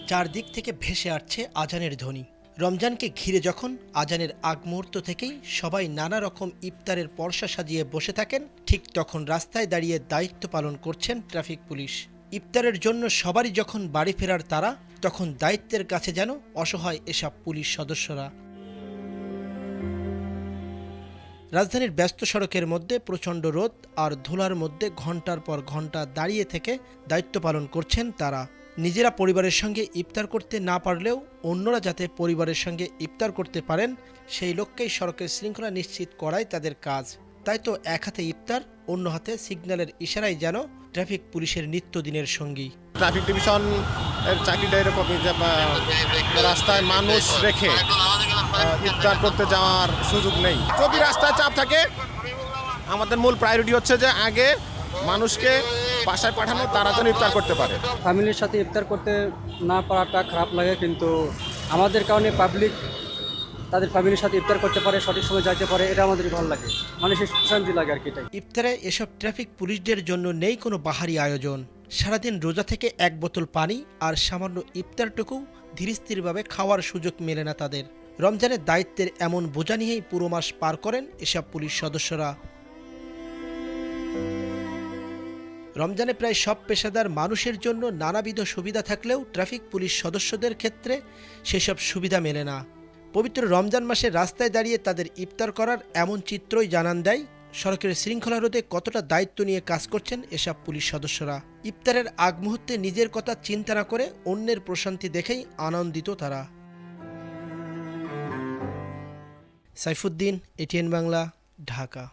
চারদিক থেকে ভেসে আসছে আজানের ধ্বনি। রমজানকে ঘিরে যখন আজানের আগ মুহূর্ত থেকেই সবাই নানা রকম ইফতারের পরশা সাজিয়ে বসে থাকেন, ঠিক তখন রাস্তায় দাঁড়িয়ে দায়িত্ব পালন করছেন ট্রাফিক পুলিশ। ইফতারের জন্য সবারই যখন বাড়ি ফেরার তাড়া, তখন দায়িত্বের কাছে যেন অসহায় এসব পুলিশ সদস্যরা। রাজধানীর ব্যস্ত সড়কের মধ্যে প্রচণ্ড রোদ আর ধুলার মধ্যে ঘন্টার পর ঘন্টা দাঁড়িয়ে থেকে দায়িত্ব পালন করছেন তারা। নিজেরা পরিবারের সঙ্গে ইফতার করতে না পারলেও অন্যরা যাতে পরিবারের সঙ্গে ইফতার করতে পারেন, সেই লক্ষ্যেই সড়কের শৃঙ্খলা নিশ্চিত করাই তাদের কাজ। তাই তো এক হাতে ইফতার, অন্য হাতে সিগন্যালের ইশারাই যেন ট্রাফিক পুলিশের নিত্যদিনের সঙ্গী। ট্রাফিক ডিভিশন এর চাকরিটা এরকমই যে রাস্তায় মানুষ রেখে ইফতার করতে যাওয়ার সুযোগ নেই। যদি রাস্তায় চাপ থাকে, আমাদের মূল প্রায়োরিটি হচ্ছে যে আগে মানুষকে বাসায় পাঠানো, তারা যেন ইফতার করতে পারে। ফ্যামিলির সাথে ইফতার করতে না পারাটা খারাপ লাগে, কিন্তু আমাদের কারণে পাবলিক তাদের ফ্যামিলির সাথে ইফতার করতে পারে, সঠিক সময় যাইতে পারে, এটা আমাদের ভালো লাগে, মানুষের শান্তি লাগে আর কি। এটাই ইফতারে এসব ট্রাফিক পুলিশদের জন্য নেই কোনো বাহারি আয়োজন। সারাদিন রোজা থেকে এক বোতল পানি আর সামান্য ইফতারটুকু ধীরস্থিরভাবে খাওয়ার সুযোগ মেলে না তাদের। রমজানের দায়িত্বের এমন বোঝা নিয়েই পুরো মাস পার করেন এসব পুলিশ সদস্যরা। রমজানে প্রায় সব পেশাদার মানুষের জন্য নানাবিধ সুবিধা থাকলেও ট্রাফিক পুলিশ সদস্যদের ক্ষেত্রে সেসব সুবিধা মেলে না। পবিত্র রমজান মাসে রাস্তায় দাঁড়িয়ে তাদের ইফতার করার এমন চিত্রই জানান দেয় সড়কের শৃঙ্খলা রোধে কতটা দায়িত্ব নিয়ে কাজ করছেন এসব পুলিশ সদস্যরা। ইফতারের আগ মুহূর্তে নিজের কথা চিন্তা না করে অন্যের প্রশান্তি দেখেই আনন্দিত তারা। সাইফুদ্দিন, এটিএন বাংলা, ঢাকা।